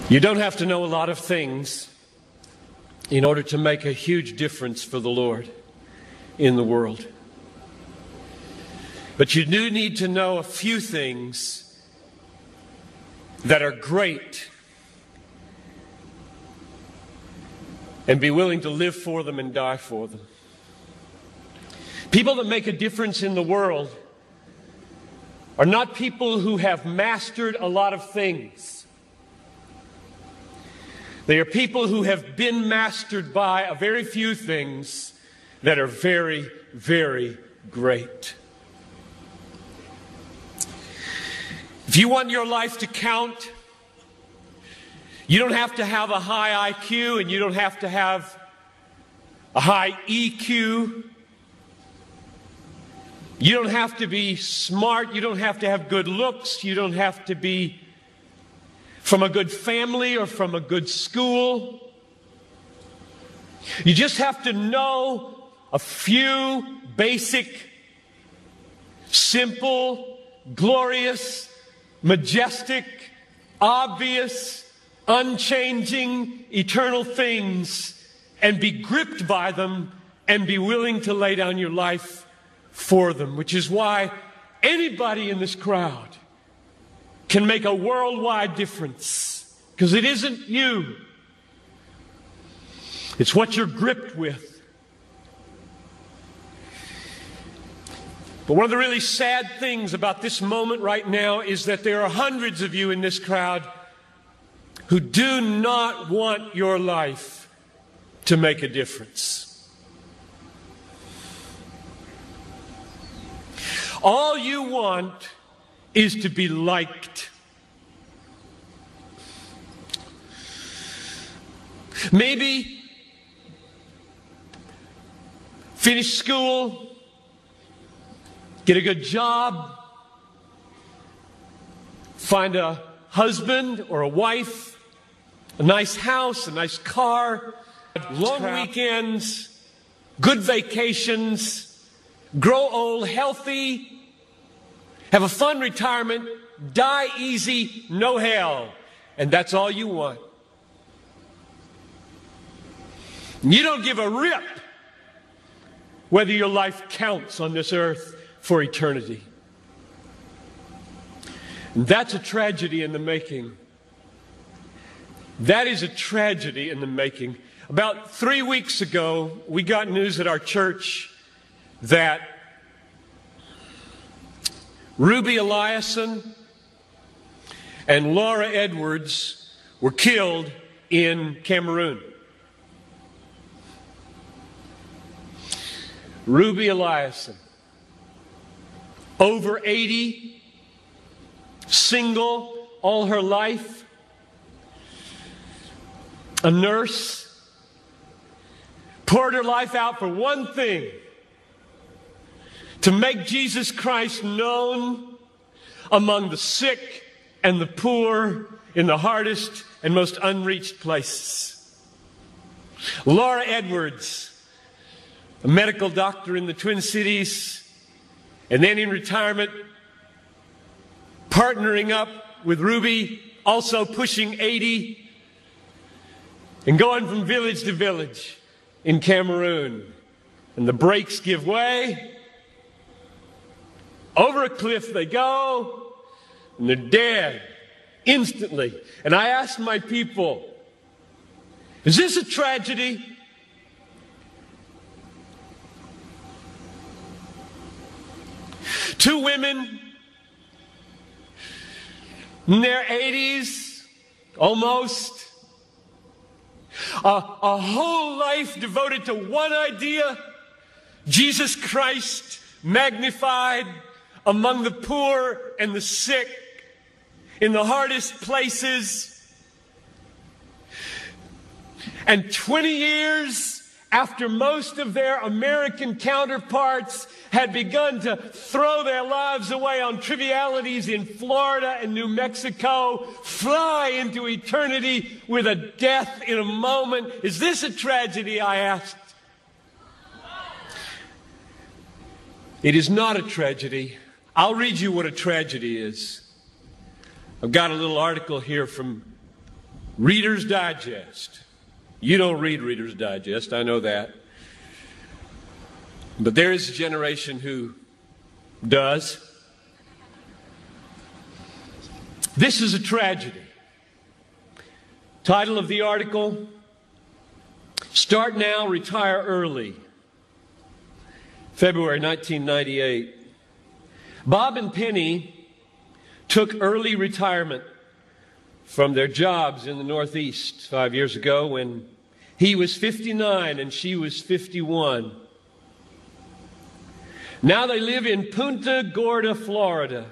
You don't have to know a lot of things in order to make a huge difference for the Lord in the world. But you do need to know a few things that are great and be willing to live for them and die for them. People that make a difference in the world are not people who have mastered a lot of things. They are people who have been mastered by a very few things that are very, very great. If you want your life to count, you don't have to have a high IQ and you don't have to have a high EQ. You don't have to be smart. You don't have to have good looks. You don't have to be from a good family or from a good school. You just have to know a few basic, simple, glorious, majestic, obvious, unchanging, eternal things and be gripped by them and be willing to lay down your life for them, which is why anybody in this crowd can make a worldwide difference, because it isn't you. It's what you're gripped with. But one of the really sad things about this moment right now is that there are hundreds of you in this crowd who do not want your life to make a difference. All you want is to be liked. Maybe finish school, get a good job, find a husband or a wife, a nice house, a nice car, long weekends, good vacations, grow old healthy, have a fun retirement, die easy, no hell. And that's all you want. You don't give a rip whether your life counts on this earth for eternity. And that's a tragedy in the making. That is a tragedy in the making. About 3 weeks ago, we got news at our church that Ruby Eliason and Laura Edwards were killed in Cameroon. Ruby Eliason, over 80, single all her life, a nurse, poured her life out for one thing: to make Jesus Christ known among the sick and the poor in the hardest and most unreached places. Laura Edwards, a medical doctor in the Twin Cities, and then in retirement, partnering up with Ruby, also pushing 80, and going from village to village in Cameroon. And the brakes give way. Over a cliff they go, and they're dead instantly. And I asked my people, is this a tragedy? Two women in their 80s, almost, a whole life devoted to one idea: Jesus Christ magnified among the poor and the sick, in the hardest places. And 20 years after most of their American counterparts had begun to throw their lives away on trivialities in Florida and New Mexico, fly into eternity with a death in a moment. Is this a tragedy, I asked? It is not a tragedy. I'll read you what a tragedy is. I've got a little article here from Reader's Digest. You don't read Reader's Digest, I know that. But there is a generation who does. This is a tragedy. Title of the article, Start Now, Retire Early. February 1998. Bob and Penny took early retirement from their jobs in the Northeast 5 years ago when he was 59 and she was 51. Now they live in Punta Gorda, Florida,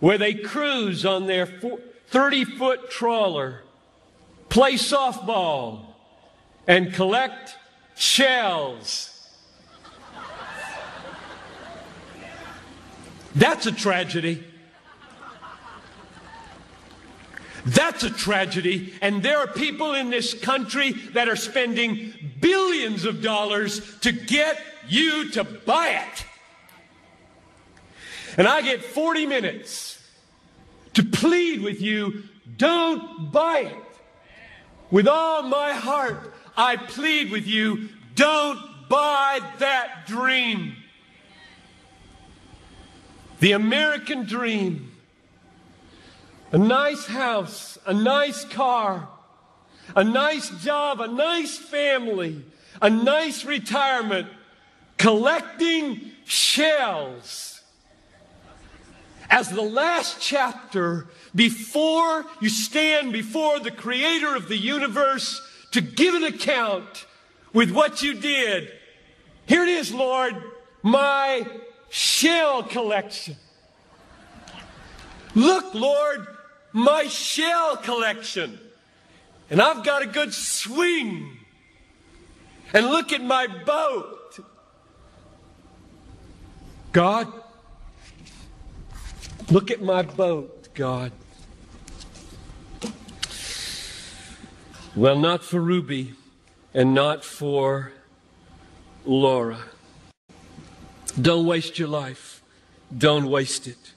where they cruise on their 30-foot trawler, play softball, and collect shells. That's a tragedy. That's a tragedy. And there are people in this country that are spending billions of dollars to get you to buy it. And I get 40 minutes to plead with you, don't buy it. With all my heart, I plead with you, don't buy that dream. The American dream. A nice house, a nice car, a nice job, a nice family, a nice retirement, collecting shells. As the last chapter, before you stand before the Creator of the universe to give an account with what you did. Here it is, Lord, my shell collection. Look, Lord, my shell collection. And I've got a good swing. And look at my boat. God, look at my boat, God. Well, not for Ruby and not for Laura. Don't waste your life. Don't waste it.